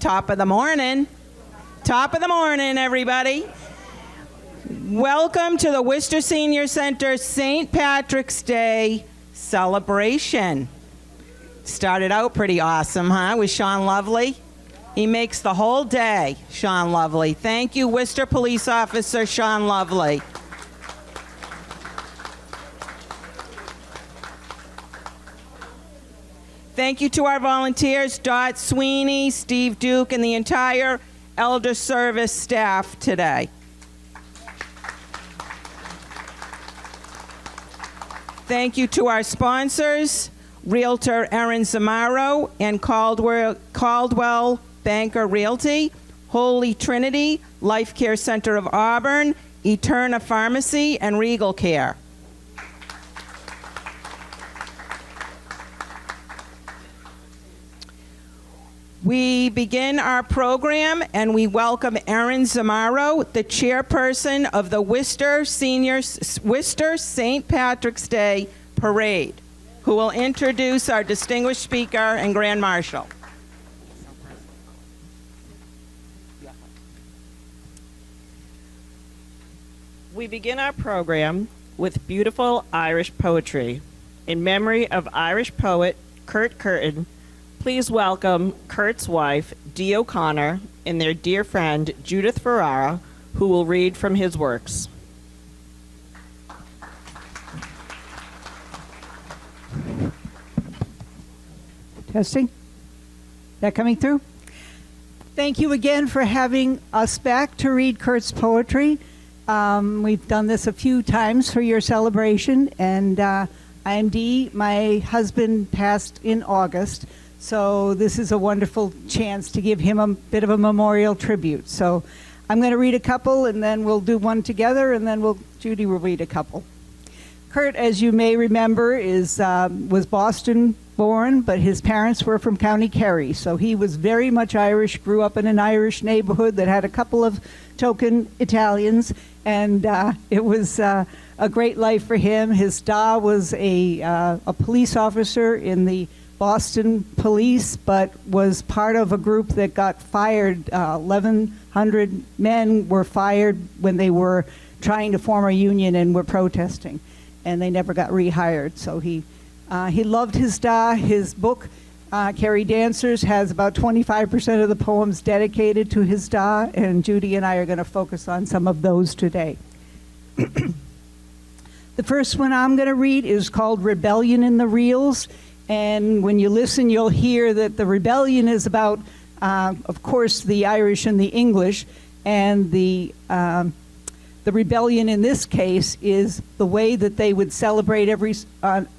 Top of the morning. Top of the morning, everybody. Welcome to the Worcester Senior Center St. Patrick's Day celebration. Started out pretty awesome, huh, with Sean Lovely? He makes the whole day, Sean Lovely. Thank you, Worcester Police Officer Sean Lovely. Thank you to our volunteers, Dot Sweeney, Steve Duke, and the entire Elder Service staff today. Thank you to our sponsors, Realtor Erin Zamaro and Caldwell Banker Realty, Holy Trinity, Life Care Center of Auburn, Eterna Pharmacy, and Regal Care. We begin our program and we welcome Erin Zamaro, the chairperson of the Worcester St. Patrick's Day Parade, who will introduce our distinguished speaker and Grand Marshal. We begin our program with beautiful Irish poetry. In memory of Irish poet Kurt Curtin, please welcome Kurt's wife, Dee O'Connor, and their dear friend, Judith Ferrara, who will read from his works. Testing? That coming through? Thank you again for having us back to read Kurt's poetry. We've done this a few times for your celebration, and I am Dee. My husband passed in August, so this is a wonderful chance to give him a bit of a memorial tribute. So I'm going to read a couple, and then we'll do one together, and then Judy will read a couple. Kurt, as you may remember, was Boston born, but his parents were from County Kerry, so he was very much Irish, grew up in an Irish neighborhood that had a couple of token Italians, and it was a great life for him. His dad was a police officer in the Boston police, but was part of a group that got fired. 1,100 men were fired when they were trying to form a union and were protesting, and they never got rehired. So he loved his dad. His book, Kerry Dancers, has about 25% of the poems dedicated to his dad, and Judy and I are going to focus on some of those today. The first one I'm going to read is called Rebellion in the Reels. And when you listen, you'll hear that the rebellion is about, of course, the Irish and the English. And the rebellion in this case is the way that they would celebrate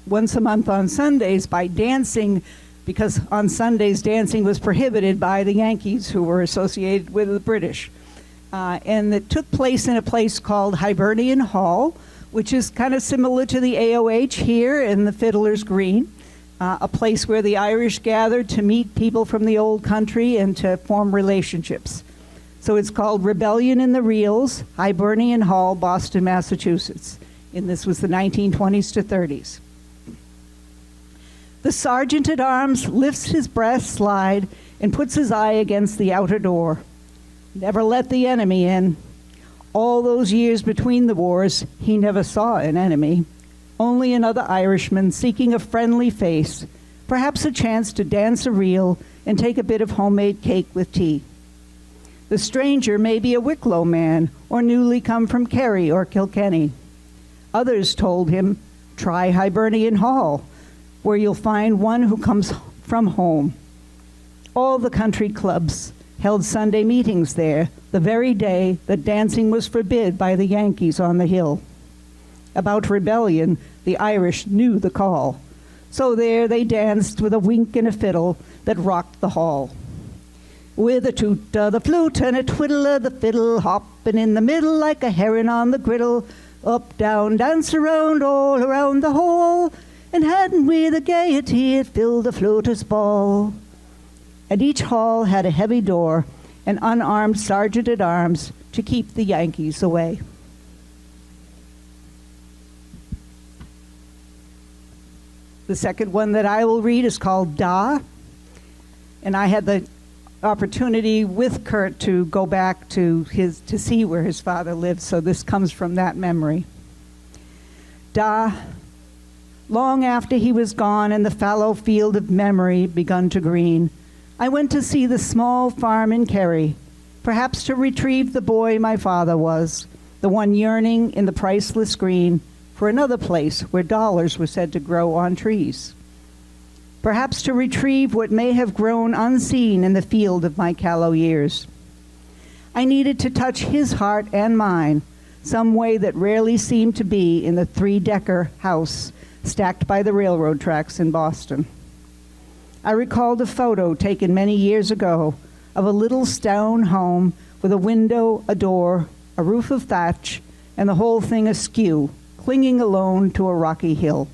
once a month on Sundays by dancing, because on Sundays dancing was prohibited by the Yankees, who were associated with the British. And it took place in a place called Hibernian Hall, which is kind of similar to the AOH here in the Fiddler's Green. A place where the Irish gathered to meet people from the old country and to form relationships. So it's called Rebellion in the Reels, Hibernian Hall, Boston, Massachusetts. And this was the 1920s to 30s. The sergeant at arms lifts his brass slide and puts his eye against the outer door. Never let the enemy in. All those years between the wars, he never saw an enemy. Only another Irishman seeking a friendly face, perhaps a chance to dance a reel and take a bit of homemade cake with tea. The stranger may be a Wicklow man or newly come from Kerry or Kilkenny. Others told him, try Hibernian Hall, where you'll find one who comes from home. All the country clubs held Sunday meetings there, the very day that dancing was forbid by the Yankees on the hill. About rebellion, the Irish knew the call. So there they danced with a wink and a fiddle that rocked the hall. With a toot of the flute and a twiddle of the fiddle, hopping in the middle like a heron on the griddle, up, down, dance around, all around the hall, and hadn't we the gaiety, it filled the floater's ball. And each hall had a heavy door, an unarmed sergeant at arms to keep the Yankees away. The second one that I will read is called Da, and I had the opportunity with Kurt to go back to see where his father lived, so this comes from that memory. Long after he was gone and the fallow field of memory begun to green, I went to see the small farm in Kerry, perhaps to retrieve the boy my father was, the one yearning in the priceless green for another place where dollars were said to grow on trees. Perhaps to retrieve what may have grown unseen in the field of my callow years. I needed to touch his heart and mine, some way that rarely seemed to be in the 3-decker house stacked by the railroad tracks in Boston. I recalled a photo taken many years ago of a little stone home with a window, a door, a roof of thatch, and the whole thing askew, clinging alone to a rocky hill.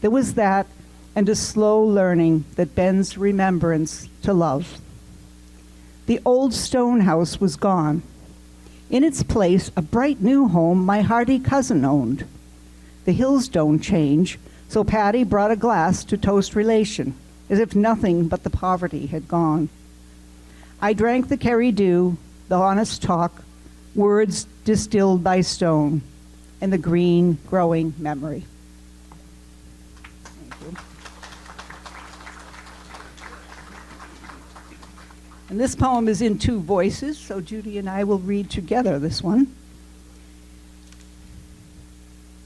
There was that, and a slow learning that bends remembrance to love. The old stone house was gone. In its place, a bright new home my hearty cousin owned. The hills don't change, so Patty brought a glass to toast relation, as if nothing but the poverty had gone. I drank the Kerry dew, the honest talk, words distilled by stone, and the green growing memory. Thank you. And this poem is in 2 voices, so Judy and I will read together this one.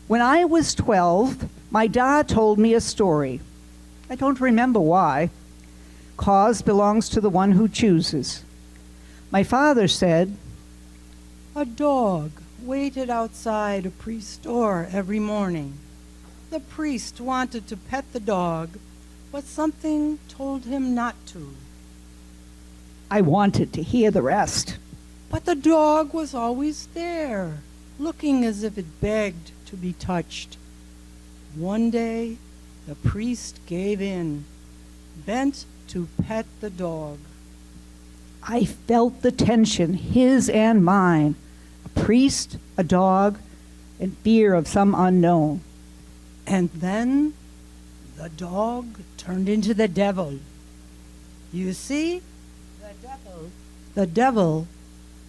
When I was 12, my dad told me a story. I don't remember why. Cause belongs to the one who chooses. My father said, "A dog waited outside a priest's door every morning. The priest wanted to pet the dog, but something told him not to. I wanted to hear the rest. But the dog was always there, looking as if it begged to be touched. One day, the priest gave in, bent to pet the dog. I felt the tension, his and mine, a priest, a dog, and fear of some unknown. And then the dog turned into the devil. You see, the devil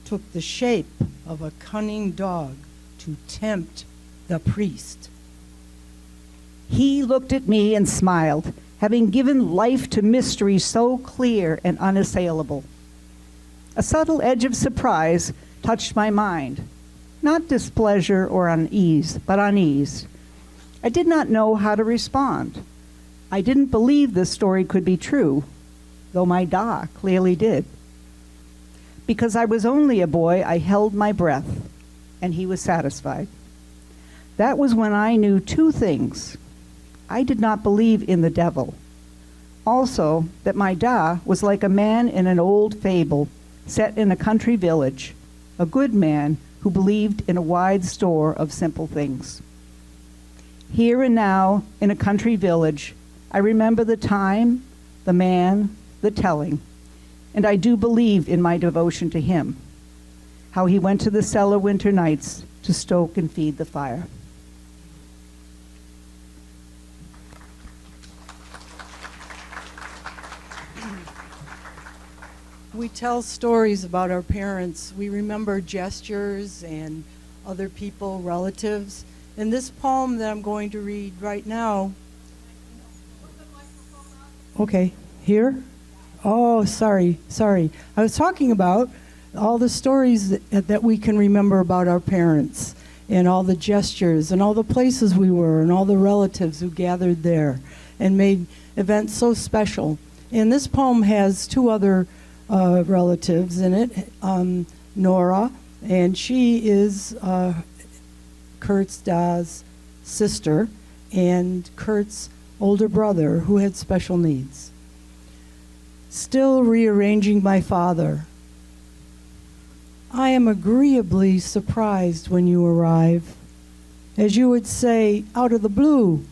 took the shape of a cunning dog to tempt the priest. He looked at me and smiled, having given life to mystery so clear and unassailable. A subtle edge of surprise touched my mind, not displeasure or unease, but unease. I did not know how to respond. I didn't believe this story could be true, though my da clearly did. Because I was only a boy, I held my breath, and he was satisfied. That was when I knew 2 things. I did not believe in the devil. Also, that my da was like a man in an old fable set in a country village, a good man who believed in a wide store of simple things. Here and now, in a country village, I remember the time, the man, the telling, and I do believe in my devotion to him, how he went to the cellar winter nights to stoke and feed the fire. We tell stories about our parents. We remember gestures and other people, relatives. In this poem that I'm going to read right now. Okay, here? Oh, sorry. I was talking about all the stories that we can remember about our parents, and all the gestures, and all the places we were, and all the relatives who gathered there and made events so special. And this poem has 2 other relatives in it, Nora, and she is Kurt's da's sister and Kurt's older brother who had special needs. Still rearranging my father. I am agreeably surprised when you arrive. As you would say, out of the blue.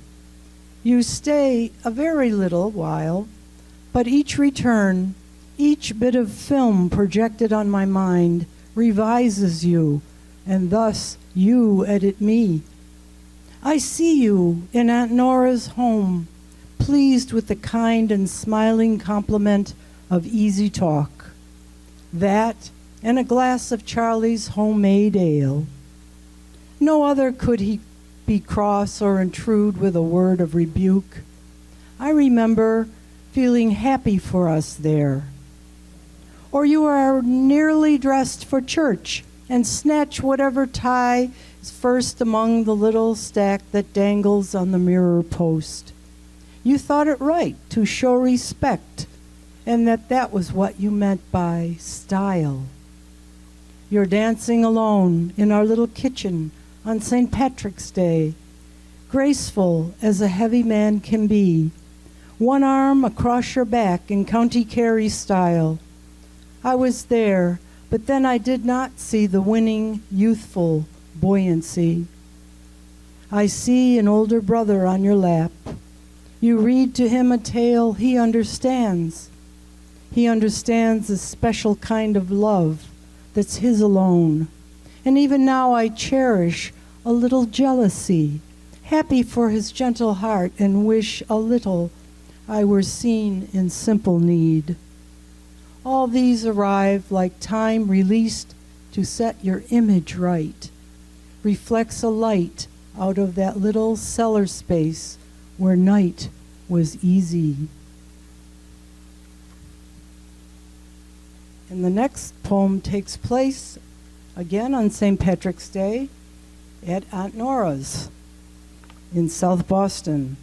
You stay a very little while, but each return, each bit of film projected on my mind revises you, and thus you edit me. I see you in Aunt Nora's home, pleased with the kind and smiling compliment of easy talk. That and a glass of Charlie's homemade ale. No other could he be cross or intrude with a word of rebuke. I remember feeling happy for us there. Or you are nearly dressed for church and snatch whatever tie is first among the little stack that dangles on the mirror post. You thought it right to show respect, and that was what you meant by style. You're dancing alone in our little kitchen on St. Patrick's Day, graceful as a heavy man can be, one arm across your back in County Kerry style. I was there, but then I did not see the winning, youthful buoyancy. I see an older brother on your lap. You read to him a tale he understands. He understands a special kind of love that's his alone. And even now I cherish a little jealousy, happy for his gentle heart, and wish a little I were seen in simple need. All these arrive like time released to set your image right, reflects a light out of that little cellar space where night was easy. And the next poem takes place again on St. Patrick's Day at Aunt Nora's in South Boston.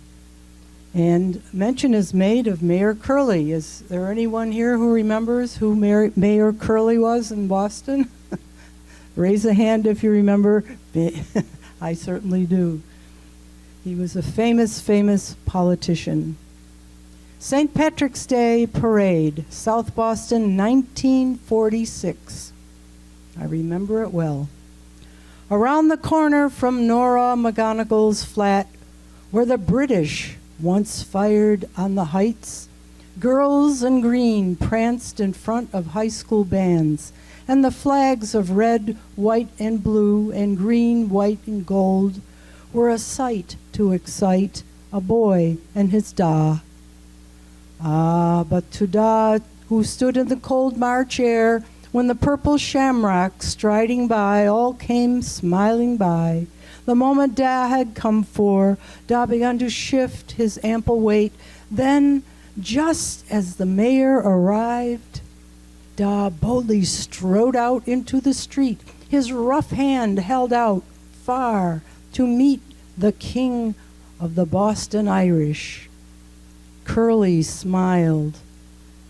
And mention is made of Mayor Curley. Is there anyone here who remembers who Mayor Curley was in Boston? Raise a hand if you remember. I certainly do. He was a famous, famous politician. St. Patrick's Day Parade, South Boston, 1946. I remember it well. Around the corner from Nora McGonagall's flat, where the British once fired on the heights, girls in green pranced in front of high school bands, and the flags of red, white, and blue, and green, white, and gold were a sight to excite a boy and his da. Ah, but to Da, who stood in the cold March air, when the purple shamrock striding by all came smiling by, the moment Da had come for, Da began to shift his ample weight. Then, just as the mayor arrived, Da boldly strode out into the street, his rough hand held out far to meet the king of the Boston Irish. Curly smiled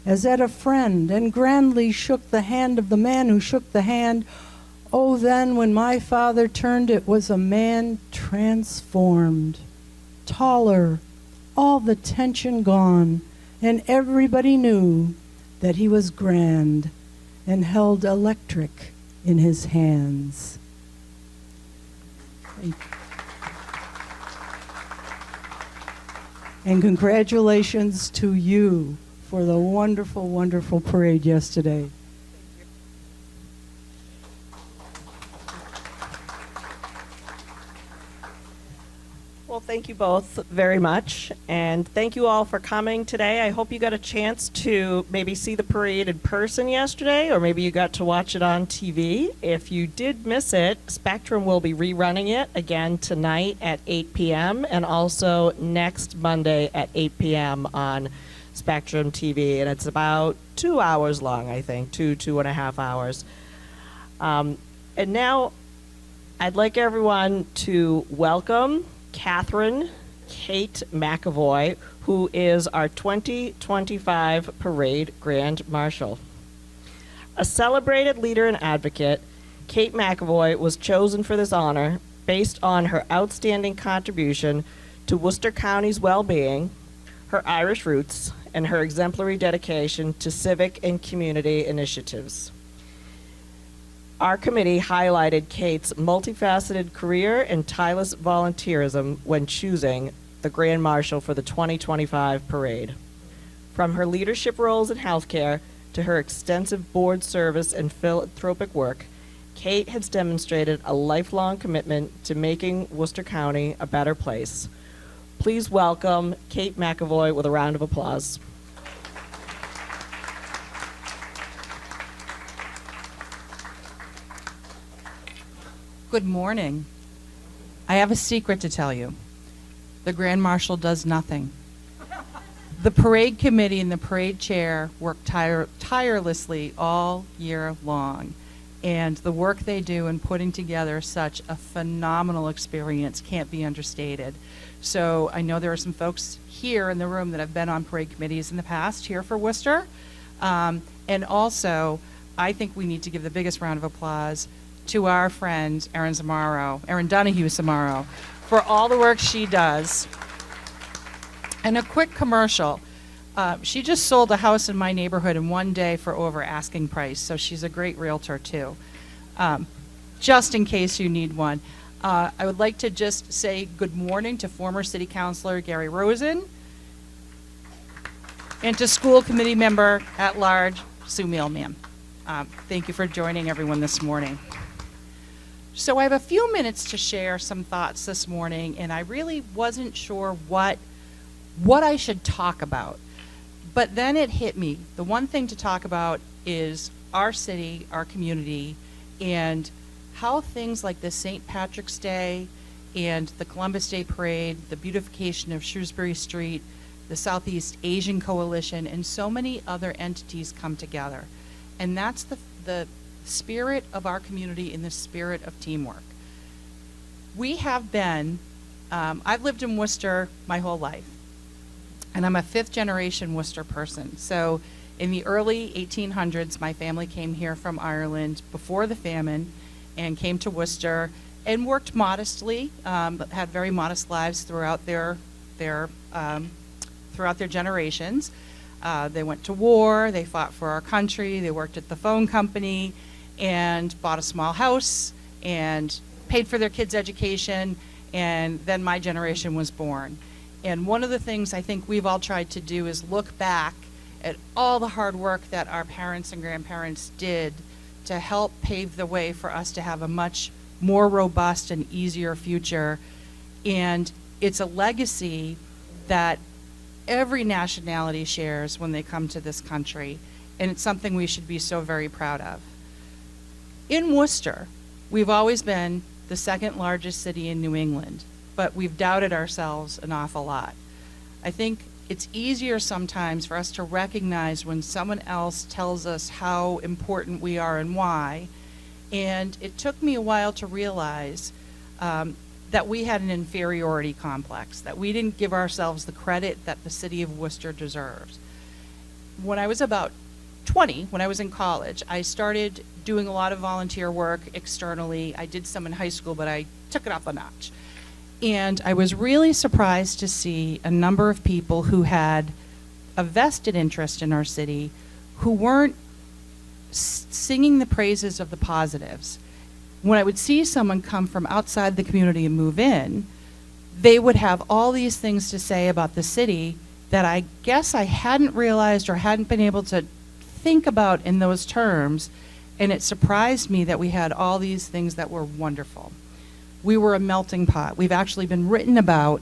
as at a friend and grandly shook the hand of the man who shook the hand. Oh, then when my father turned, it was a man transformed, taller, all the tension gone, and everybody knew that he was grand and held electric in his hands. And congratulations to you for the wonderful, wonderful parade yesterday. Well, thank you both very much, and thank you all for coming today. I hope you got a chance to maybe see the parade in person yesterday, or maybe you got to watch it on TV. If you did miss it, Spectrum will be rerunning it again tonight at 8 p.m. and also next Monday at 8 p.m. on Spectrum TV, and it's about 2 hours long, I think, 2.5 hours. And now I'd like everyone to welcome Catherine Kate McAvoy, who is our 2025 Parade Grand Marshal. A celebrated leader and advocate, Kate McAvoy was chosen for this honor based on her outstanding contribution to Worcester County's well-being, her Irish roots, and her exemplary dedication to civic and community initiatives. Our committee highlighted Kate's multifaceted career and tireless volunteerism when choosing the Grand Marshal for the 2025 parade. From her leadership roles in healthcare to her extensive board service and philanthropic work, Kate has demonstrated a lifelong commitment to making Worcester County a better place. Please welcome Kate McAvoy with a round of applause. Good morning. I have a secret to tell you. The Grand Marshal does nothing. The parade committee and the parade chair work tirelessly all year long. And the work they do in putting together such a phenomenal experience can't be understated. So I know there are some folks here in the room that have been on parade committees in the past here for Worcester. And also, I think we need to give the biggest round of applause to our friend Erin Donahue Zamaro, for all the work she does. And a quick commercial. She just sold a house in my neighborhood in one day for over asking price, so she's a great realtor too. Just in case you need one. I would like to just say good morning to former City Councilor Gary Rosen and to school committee member at large Sue Mehlman. Thank you for joining everyone this morning. So I have a few minutes to share some thoughts this morning, and I really wasn't sure what I should talk about. But then it hit me. The one thing to talk about is our city, our community, and how things like the St. Patrick's Day and the Columbus Day Parade, the beautification of Shrewsbury Street, the Southeast Asian Coalition, and so many other entities come together. And that's the spirit of our community and the spirit of teamwork. We have been, I've lived in Worcester my whole life, and I'm a fifth generation Worcester person. So in the early 1800s, my family came here from Ireland before the famine and came to Worcester and worked modestly, had very modest lives throughout their generations. They went to war, they fought for our country, they worked at the phone company, and bought a small house and paid for their kids' education, and then my generation was born. And one of the things I think we've all tried to do is look back at all the hard work that our parents and grandparents did to help pave the way for us to have a much more robust and easier future. And it's a legacy that every nationality shares when they come to this country, and it's something we should be so very proud of. In Worcester, we've always been the second largest city in New England, but we've doubted ourselves an awful lot. I think it's easier sometimes for us to recognize when someone else tells us how important we are and why, and it took me a while to realize that we had an inferiority complex, that we didn't give ourselves the credit that the city of Worcester deserves. When I was about 20, when I was in college, I started doing a lot of volunteer work externally. I did some in high school, but I took it up a notch. And I was really surprised to see a number of people who had a vested interest in our city who weren't singing the praises of the positives. When I would see someone come from outside the community and move in, they would have all these things to say about the city that I guess I hadn't realized or hadn't been able to think about in those terms, and it surprised me that we had all these things that were wonderful. We were a melting pot. We've actually been written about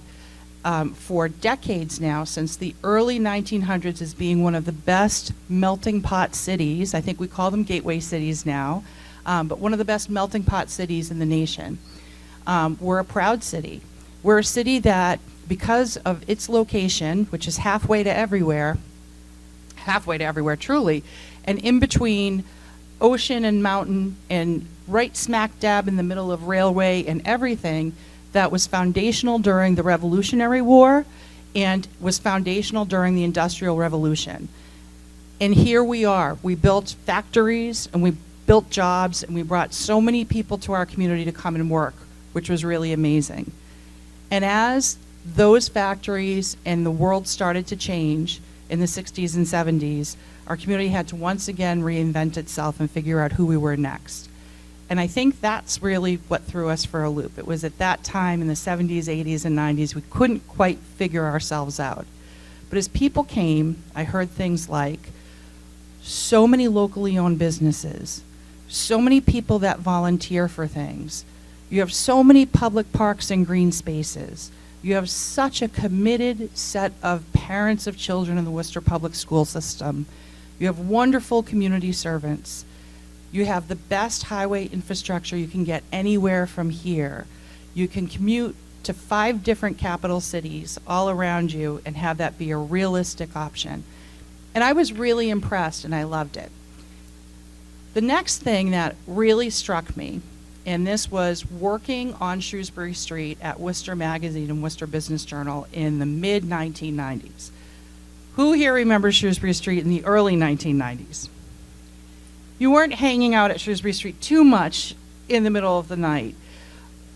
for decades now, since the early 1900s, as being one of the best melting pot cities. I think we call them gateway cities now, but one of the best melting pot cities in the nation. We're a proud city. We're a city that, because of its location, which is halfway to everywhere truly, and in between ocean and mountain and right smack dab in the middle of railway and everything, that was foundational during the Revolutionary War and was foundational during the Industrial Revolution. And here we are. We built factories and we built jobs and we brought so many people to our community to come and work, which was really amazing. And as those factories and the world started to change in the 60s and 70s, our community had to once again reinvent itself and figure out who we were next. And I think that's really what threw us for a loop. It was at that time in the 70s, 80s, and 90s, we couldn't quite figure ourselves out. But as people came, I heard things like so many locally owned businesses, so many people that volunteer for things. You have so many public parks and green spaces. You have such a committed set of parents of children in the Worcester Public School System. You have wonderful community servants. You have the best highway infrastructure you can get anywhere from here. You can commute to 5 different capital cities all around you and have that be a realistic option. And I was really impressed and I loved it. The next thing that really struck me, and this was working on Shrewsbury Street at Worcester Magazine and Worcester Business Journal in the mid-1990s. Who here remembers Shrewsbury Street in the early 1990s? You weren't hanging out at Shrewsbury Street too much in the middle of the night,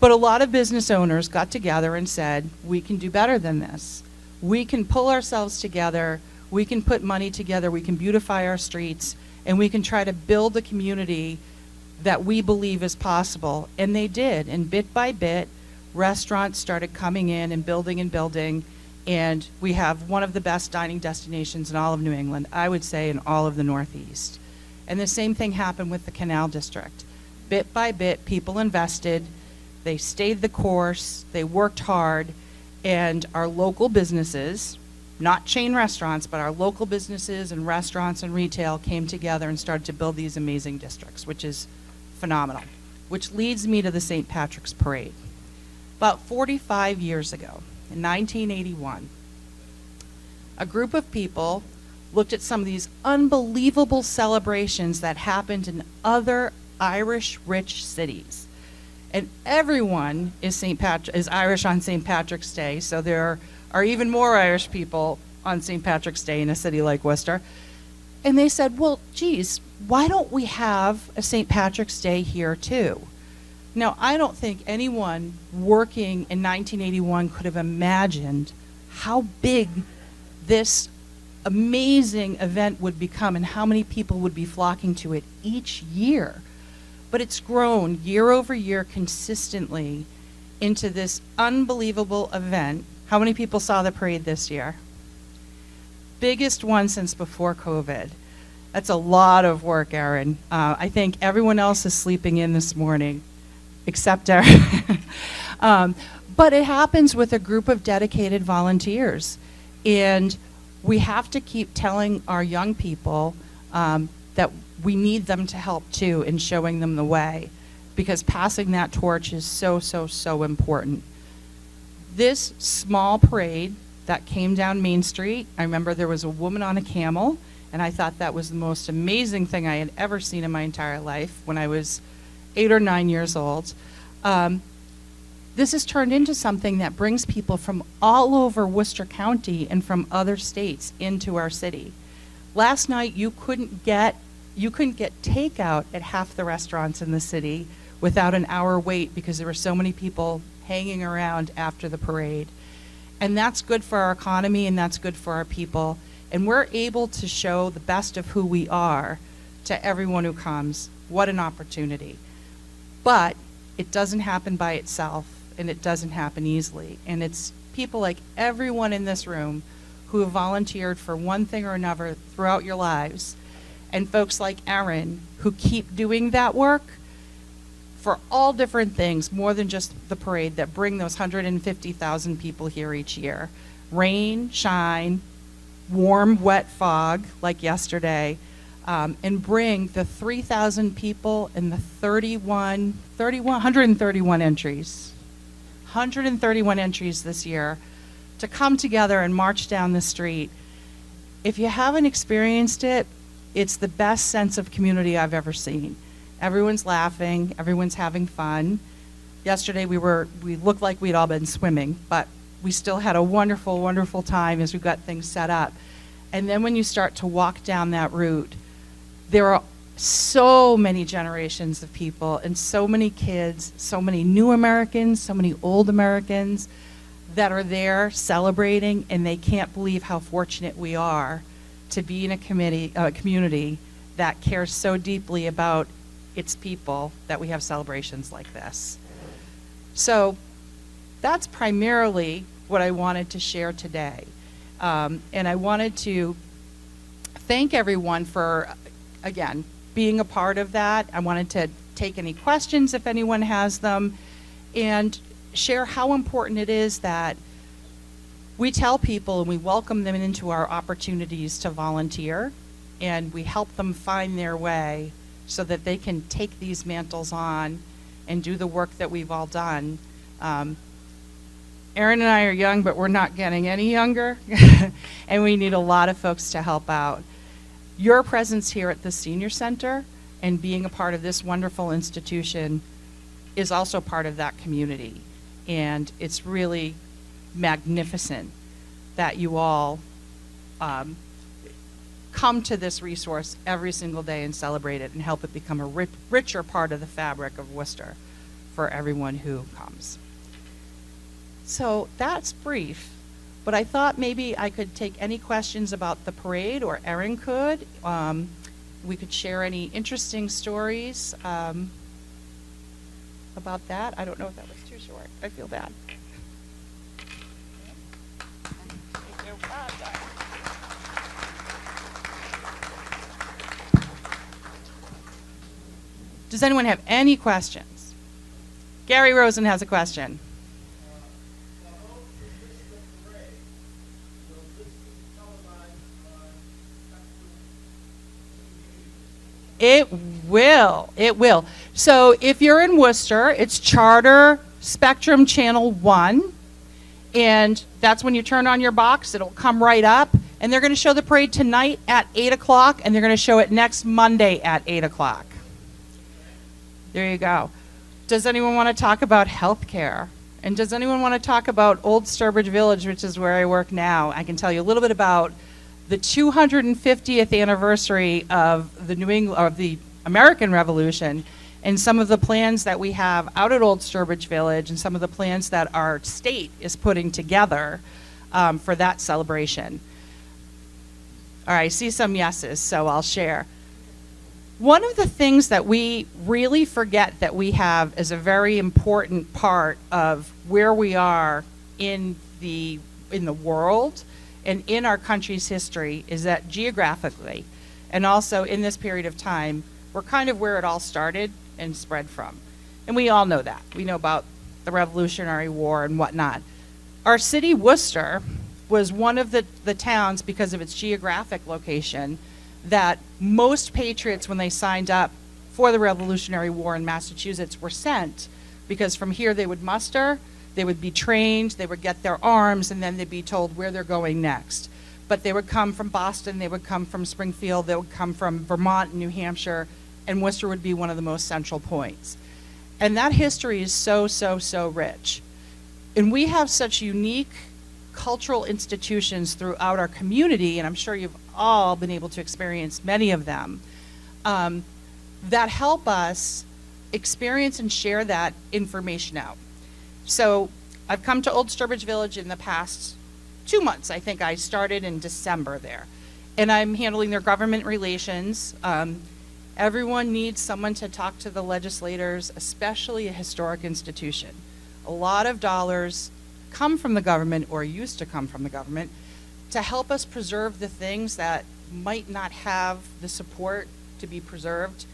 but a lot of business owners got together and said, we can do better than this. We can pull ourselves together, we can put money together, we can beautify our streets, and we can try to build a community that we believe is possible. And they did, and bit by bit, restaurants started coming in and building, and we have one of the best dining destinations in all of New England, I would say in all of the Northeast. And the same thing happened with the Canal District. Bit by bit, people invested, they stayed the course, they worked hard, and our local businesses, not chain restaurants, but our local businesses and restaurants and retail came together and started to build these amazing districts, which is phenomenal. Which leads me to the St. Patrick's Parade. About 45 years ago, in 1981, a group of people looked at some of these unbelievable celebrations that happened in other Irish-rich cities. And everyone is Irish on St. Patrick's Day, so there are even more Irish people on St. Patrick's Day in a city like Worcester. And they said, well, geez, why don't we have a St. Patrick's Day here too? Now, I don't think anyone working in 1981 could have imagined how big this amazing event would become and how many people would be flocking to it each year. But it's grown year over year consistently into this unbelievable event. How many people saw the parade this year? Biggest one since before COVID. That's a lot of work, Erin. I think everyone else is sleeping in this morning, except Erin. But it happens with a group of dedicated volunteers. And we have to keep telling our young people that we need them to help too in showing them the way, because passing that torch is so, so, so important. This small parade that came down Main Street, I remember there was a woman on a camel, and I thought that was the most amazing thing I had ever seen in my entire life when I was 8 or 9 years old. This has turned into something that brings people from all over Worcester County and from other states into our city. Last night, you couldn't get takeout at half the restaurants in the city without an hour wait because there were so many people hanging around after the parade. And that's good for our economy and that's good for our people. And we're able to show the best of who we are to everyone who comes. What an opportunity. But it doesn't happen by itself, and it doesn't happen easily. And it's people like everyone in this room who have volunteered for one thing or another throughout your lives, and folks like Erin who keep doing that work for all different things, more than just the parade, that bring those 150,000 people here each year. Rain, shine, warm, wet fog like yesterday, and bring the 3,000 people and the 131 entries. 131 entries this year to come together and march down the street. If you haven't experienced it, it's the best sense of community I've ever seen. Everyone's laughing, everyone's having fun. Yesterday we looked like we'd all been swimming, but we still had a wonderful, wonderful time as we got things set up. And then when you start to walk down that route, there are so many generations of people and so many kids, so many new Americans, so many old Americans that are there celebrating, and they can't believe how fortunate we are to be in a community that cares so deeply about its people that we have celebrations like this. So that's primarily what I wanted to share today. And I wanted to thank everyone for, again, being a part of that. I wanted to take any questions if anyone has them, and share how important it is that we tell people and we welcome them into our opportunities to volunteer, and we help them find their way so that they can take these mantles on and do the work that we've all done. Erin and I are young, but we're not getting any younger, and we need a lot of folks to help out. Your presence here at the Senior Center and being a part of this wonderful institution is also part of that community, and it's really magnificent that you all come to this resource every single day and celebrate it and help it become a richer part of the fabric of Worcester for everyone who comes. So that's brief, but I thought maybe I could take any questions about the parade, or Erin could. We could share any interesting stories about that. I don't know if that was too short. I feel bad. Does anyone have any questions? Gary Rosen has a question. It will. It will. So if you're in Worcester, it's Charter Spectrum Channel 1. And that's when you turn on your box. It'll come right up. And they're going to show the parade tonight at 8 o'clock. And they're going to show it next Monday at 8 o'clock. There you go. Does anyone want to talk about healthcare? And does anyone want to talk about Old Sturbridge Village, which is where I work now? I can tell you a little bit about the 250th anniversary of the American Revolution, and some of the plans that we have out at Old Sturbridge Village, and some of the plans that our state is putting together for that celebration. All right, I see some yeses, so I'll share. One of the things that we really forget that we have as a very important part of where we are in the world and in our country's history is that geographically, and also in this period of time, we're kind of where it all started and spread from. And we all know that. We know about the Revolutionary War and whatnot. Our city, Worcester, was one of the towns, because of its geographic location, that most patriots, when they signed up for the Revolutionary War in Massachusetts, were sent, because from here they would muster, they would be trained, they would get their arms, and then they'd be told where they're going next. But they would come from Boston, they would come from Springfield, they would come from Vermont and New Hampshire, and Worcester would be one of the most central points. And that history is so, so, so rich. And we have such unique cultural institutions throughout our community, and I'm sure you've all been able to experience many of them, that help us experience and share that information out. So I've come to Old Sturbridge Village in the past 2 months. I think I started in December there. And I'm handling their government relations. Everyone needs someone to talk to the legislators, especially a historic institution. A lot of dollars come from the government, or used to come from the government, to help us preserve the things that might not have the support to be preserved.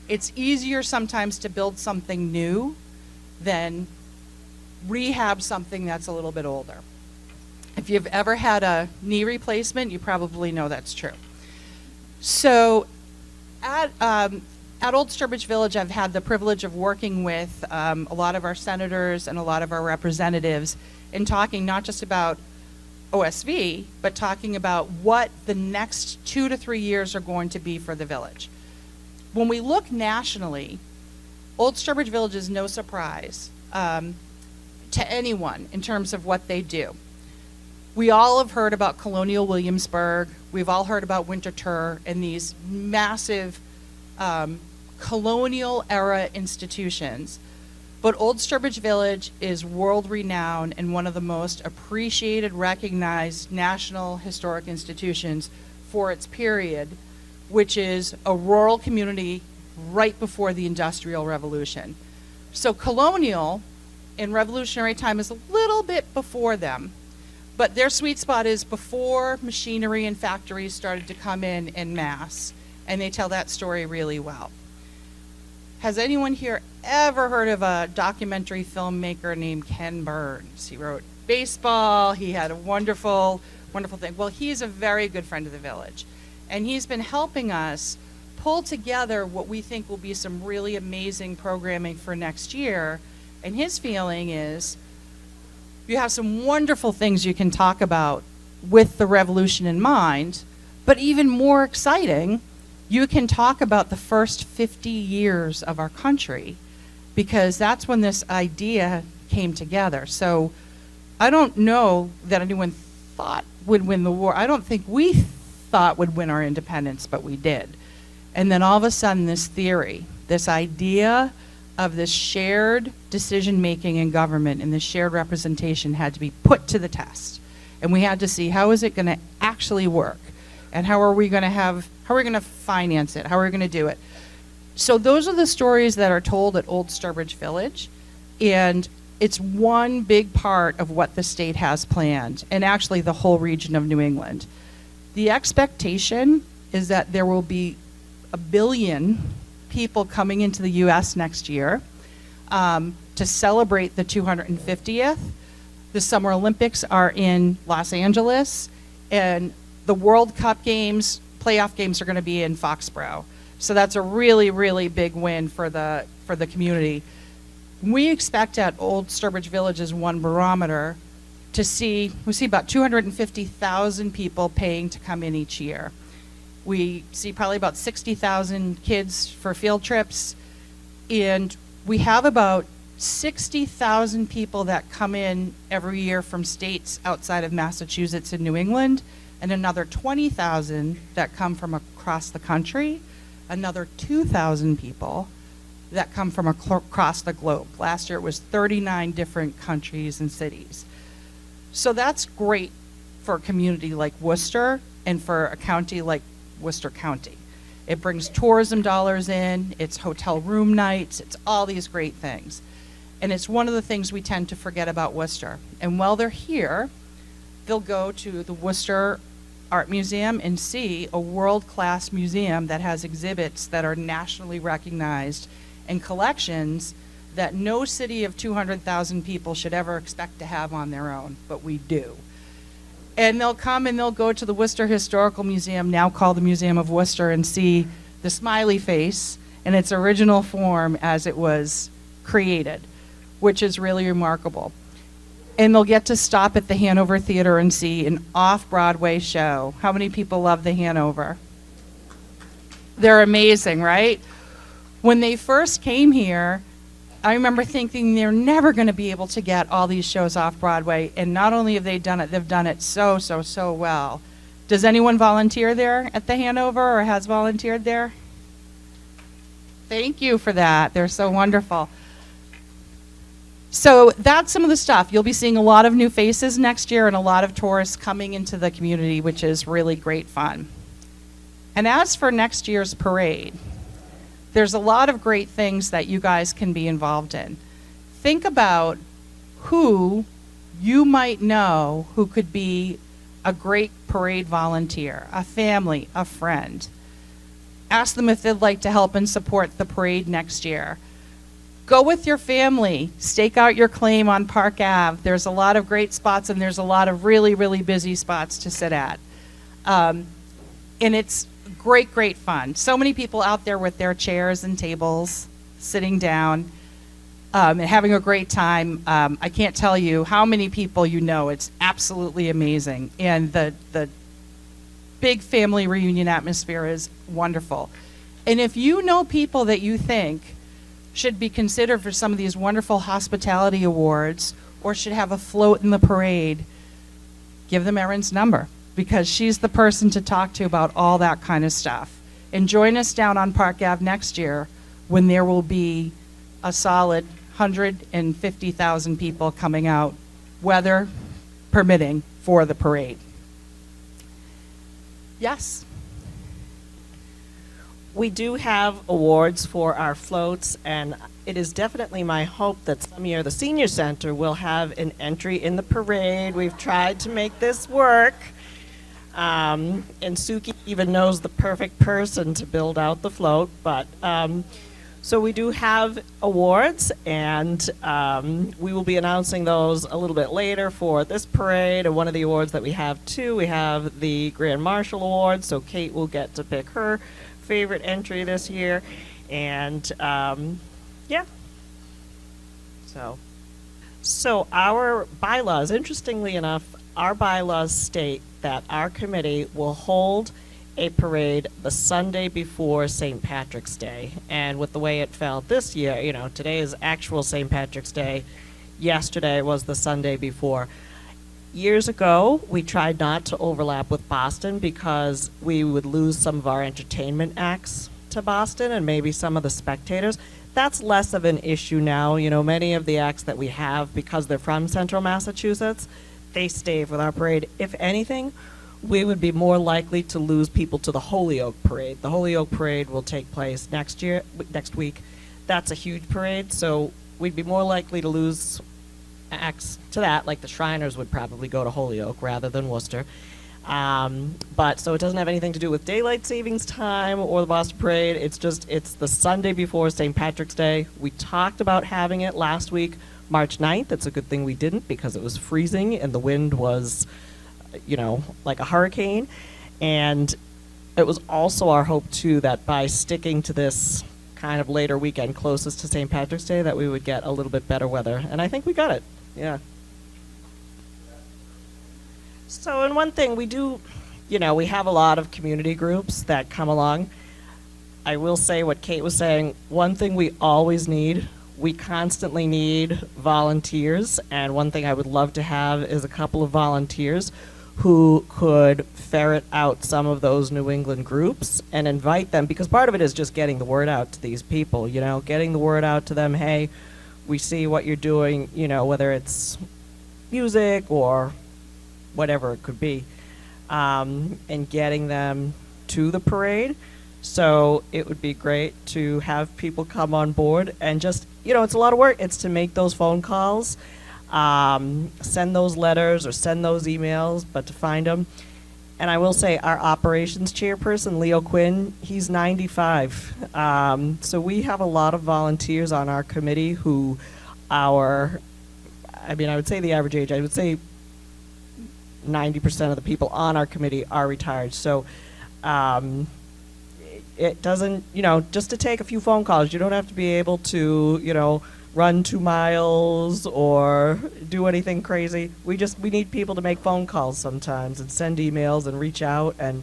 It's easier sometimes to build something new than rehab something that's a little bit older. If you've ever had a knee replacement, you probably know that's true. So at Old Sturbridge Village, I've had the privilege of working with a lot of our senators and a lot of our representatives in talking not just about OSV, but talking about what the next 2 to 3 years are going to be for the village. When we look nationally, Old Sturbridge Village is no surprise to anyone in terms of what they do. We all have heard about Colonial Williamsburg. We've all heard about Winterthur and these massive colonial era institutions. But Old Sturbridge Village is world renowned and one of the most appreciated, recognized national historic institutions for its period, which is a rural community right before the Industrial Revolution. So colonial in Revolutionary time is a little bit before them, but their sweet spot is before machinery and factories started to come in mass, and they tell that story really well. Has anyone here ever heard of a documentary filmmaker named Ken Burns? He wrote baseball, he had a wonderful, wonderful thing. Well, he's a very good friend of the village, and he's been helping us pulled together what we think will be some really amazing programming for next year. And his feeling is you have some wonderful things you can talk about with the revolution in mind, but even more exciting, you can talk about the first 50 years of our country, because that's when this idea came together. So I don't know that anyone thought would win the war. I don't think we thought would win our independence, but we did. And then all of a sudden, this theory, this idea of this shared decision-making in government and this shared representation had to be put to the test. And we had to see, how is it going to actually work? And how are we going to finance it? How are we going to do it? So those are the stories that are told at Old Sturbridge Village. And it's one big part of what the state has planned, and actually the whole region of New England. The expectation is that there will be 1 billion people coming into the U.S. next year to celebrate the 250th. The Summer Olympics are in Los Angeles, and the World Cup games, playoff games, are going to be in Foxborough. So that's a really, really big win for the community. We expect at Old Sturbridge Village as one barometer we see about 250,000 people paying to come in each year. We see probably about 60,000 kids for field trips, and we have about 60,000 people that come in every year from states outside of Massachusetts and New England, and another 20,000 that come from across the country, another 2,000 people that come from across the globe. Last year it was 39 different countries and cities. So that's great for a community like Worcester and for a county like Worcester County. It brings tourism dollars in, it's hotel room nights, it's all these great things. And it's one of the things we tend to forget about Worcester. And while they're here, they'll go to the Worcester Art Museum and see a world-class museum that has exhibits that are nationally recognized and collections that no city of 200,000 people should ever expect to have on their own, but we do. And they'll come and they'll go to the Worcester Historical Museum, now called the Museum of Worcester, and see the smiley face in its original form as it was created, which is really remarkable. And they'll get to stop at the Hanover Theater and see an off-Broadway show. How many people love the Hanover? They're amazing, right? When they first came here, I remember thinking they're never going to be able to get all these shows off Broadway, and not only have they done it, they've done it so well. Does anyone volunteer there at the Hanover or has volunteered there? Thank you for that. They're so wonderful. So that's some of the stuff. You'll be seeing a lot of new faces next year and a lot of tourists coming into the community, which is really great fun. And as for next year's parade, there's a lot of great things that you guys can be involved in. Think about who you might know who could be a great parade volunteer, a family, a friend. Ask them if they'd like to help and support the parade next year. Go with your family, stake out your claim on Park Ave. There's a lot of great spots and there's a lot of really, really busy spots to sit at. And it's great fun. So many people out there with their chairs and tables, sitting down, and having a great time. I can't tell you how many people you know. It's absolutely amazing. And the big family reunion atmosphere is wonderful. And if you know people that you think should be considered for some of these wonderful hospitality awards or should have a float in the parade, give them Erin's number, because she's the person to talk to about all that kind of stuff. And join us down on Park Ave next year when there will be a solid 150,000 people coming out, weather permitting, for the parade. Yes? We do have awards for our floats, and it is definitely my hope that some year the Senior Center will have an entry in the parade. We've tried to make this work. And Suki even knows the perfect person to build out the float. But so we do have awards, and we will be announcing those a little bit later for this parade. And one of the awards that we have too, we have the Grand Marshal Award. So Kate will get to pick her favorite entry this year. And yeah. So our bylaws, interestingly enough, our bylaws state that our committee will hold a parade the Sunday before St. Patrick's Day. And with the way it fell this year, today is actual St. Patrick's Day. Yesterday was the Sunday before. Years ago, we tried not to overlap with Boston because we would lose some of our entertainment acts to Boston and maybe some of the spectators. That's less of an issue now. Many of the acts that we have, because they're from central Massachusetts, they stay with our parade. If anything, we would be more likely to lose people to the Holyoke Parade. The Holyoke Parade will take place next week. That's a huge parade, so we'd be more likely to lose acts to that, like the Shriners would probably go to Holyoke rather than Worcester. But so it doesn't have anything to do with daylight savings time or the Boston Parade. It's the Sunday before St. Patrick's Day. We talked about having it last week, March 9th. It's a good thing we didn't because it was freezing and the wind was, like a hurricane. And it was also our hope, too, that by sticking to this kind of later weekend closest to St. Patrick's Day, that we would get a little bit better weather. And I think we got it. Yeah. So, and one thing we do, we have a lot of community groups that come along. I will say what Kate was saying, one thing we always need, we constantly need volunteers. And one thing I would love to have is a couple of volunteers who could ferret out some of those New England groups and invite them, because part of it is just getting the word out to these people, getting the word out to them, hey, we see what you're doing, whether it's music or whatever it could be, and getting them to the parade. So it would be great to have people come on board and just, it's a lot of work. It's to make those phone calls, send those letters or send those emails, but to find them. And I will say our operations chairperson, Leo Quinn, he's 95. So we have a lot of volunteers on our committee who I would say the average age, I would say 90% of the people on our committee are retired. So it doesn't, just to take a few phone calls, you don't have to be able to, run 2 miles or do anything crazy. We need people to make phone calls sometimes and send emails and reach out and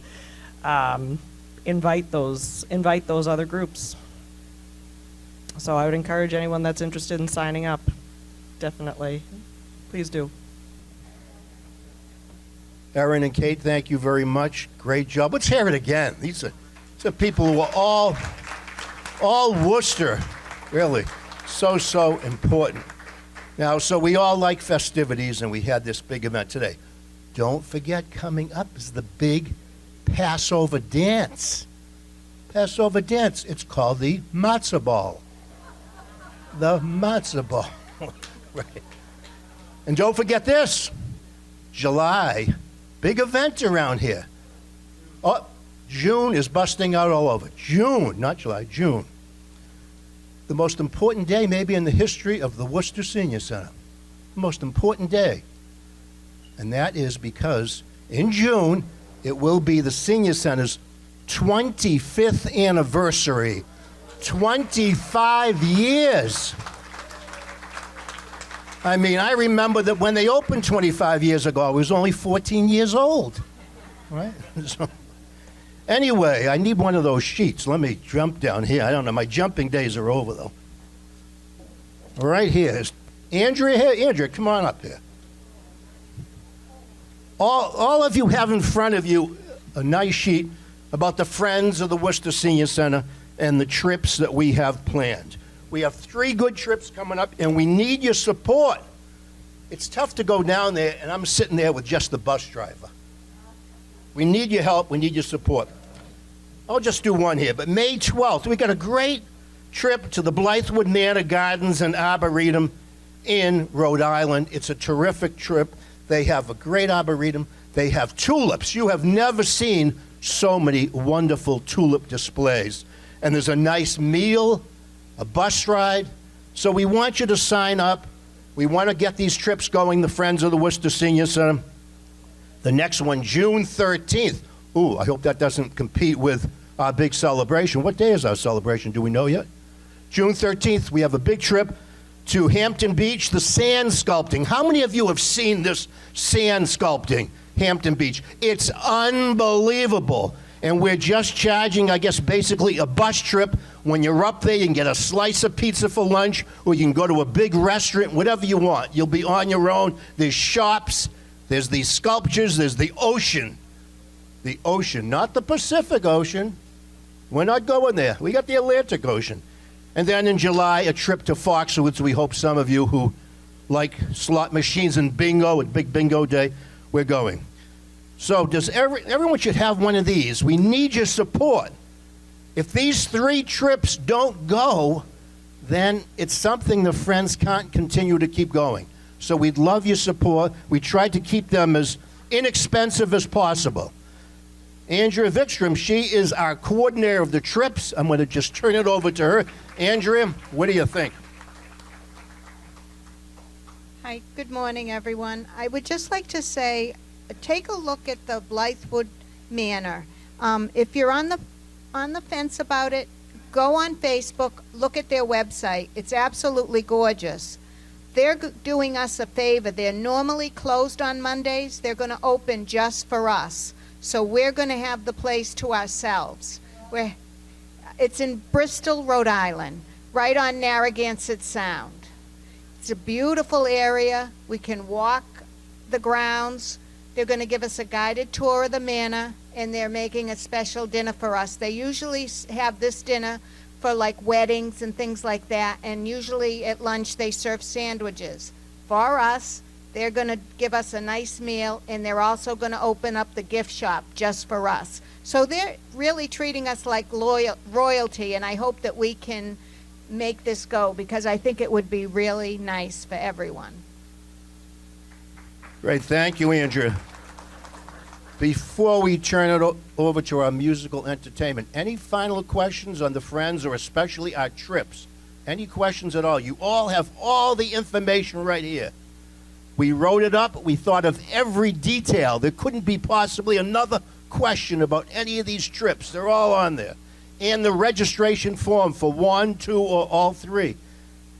invite those other groups. So I would encourage anyone that's interested in signing up. Definitely. Please do. Erin and Kate, thank you very much. Great job. Let's hear it again. These are people who are all Worcester, really. So important. Now, so we all like festivities, and we had this big event today. Don't forget, coming up is the big Passover dance. Passover dance. It's called the matzah ball. The matzah ball. Right. And don't forget this. July, big event around here. Oh, June is busting out all over. June, not July, June. The most important day maybe in the history of the Worcester Senior Center. The most important day. And that is because in June, it will be the Senior Center's 25th anniversary. 25 years. I mean, I remember that when they opened 25 years ago, I was only 14 years old, right? So, anyway, I need one of those sheets. Let me jump down here. I don't know. My jumping days are over, though. Right here. Is Andrea here? Andrea, come on up here. All of you have in front of you a nice sheet about the Friends of the Worcester Senior Center and the trips that we have planned. We have 3 good trips coming up, and we need your support. It's tough to go down there, and I'm sitting there with just the bus driver. We need your help. We need your support. I'll just do one here. But May 12th, we got a great trip to the Blythewood Manor Gardens and Arboretum in Rhode Island. It's a terrific trip. They have a great arboretum. They have tulips. You have never seen so many wonderful tulip displays. And there's a nice meal, a bus ride. So we want you to sign up. We want to get these trips going, the Friends of the Worcester Senior Center. The next one, June 13th. Ooh, I hope that doesn't compete with our big celebration. What day is our celebration? Do we know yet? June 13th, we have a big trip to Hampton Beach, the sand sculpting. How many of you have seen this sand sculpting, Hampton Beach? It's unbelievable. And we're just charging, I guess, basically a bus trip. When you're up there, you can get a slice of pizza for lunch, or you can go to a big restaurant, whatever you want. You'll be on your own. There's shops, there's these sculptures, there's the ocean. The ocean, not the Pacific Ocean. We're not going there. We got the Atlantic Ocean. And then in July, a trip to Foxwoods. We hope some of you who like slot machines and bingo and big bingo day, we're going. So everyone should have one of these. We need your support. If these 3 trips don't go, then it's something the Friends can't continue to keep going. So we'd love your support. We tried to keep them as inexpensive as possible. Andrea Vikstrom, she is our coordinator of the trips. I'm going to just turn it over to her. Andrea, what do you think? Hi, good morning, everyone. I would just like to say, take a look at the Blythewood Manor. If you're on the fence about it, go on Facebook, look at their website. It's absolutely gorgeous. They're doing us a favor. They're normally closed on Mondays. They're going to open just for us. So we're going to have the place to ourselves. It's in Bristol, Rhode Island, right on Narragansett Sound. It's a beautiful area. We can walk the grounds. They're going to give us a guided tour of the manor, and they're making a special dinner for us. They usually have this dinner for like weddings and things like that, and usually at lunch they serve sandwiches. For us, they're going to give us a nice meal, and they're also going to open up the gift shop just for us. So they're really treating us like royalty, and I hope that we can make this go, because I think it would be really nice for everyone. Great, thank you, Andrea. Before we turn it over to our musical entertainment, any final questions on the Friends, or especially our trips? Any questions at all? You all have all the information right here. We wrote it up. We thought of every detail. There couldn't be possibly another question about any of these trips. They're all on there. And the registration form for 1, 2, or all 3.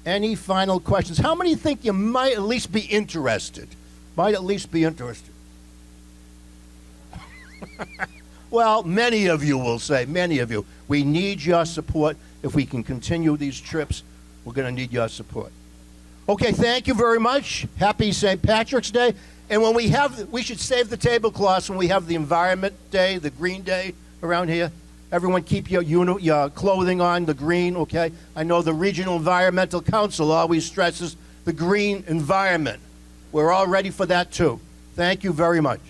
Any final questions? How many think you might at least be interested? Might at least be interested. Well, many of you will say, many of you. We need your support. If we can continue these trips, we're going to need your support. Okay, thank you very much. Happy St. Patrick's Day. And when we should save the tablecloths when we have the Environment Day, the Green Day around here. Everyone keep your clothing on, the green, okay? I know the Regional Environmental Council always stresses the green environment. We're all ready for that too. Thank you very much.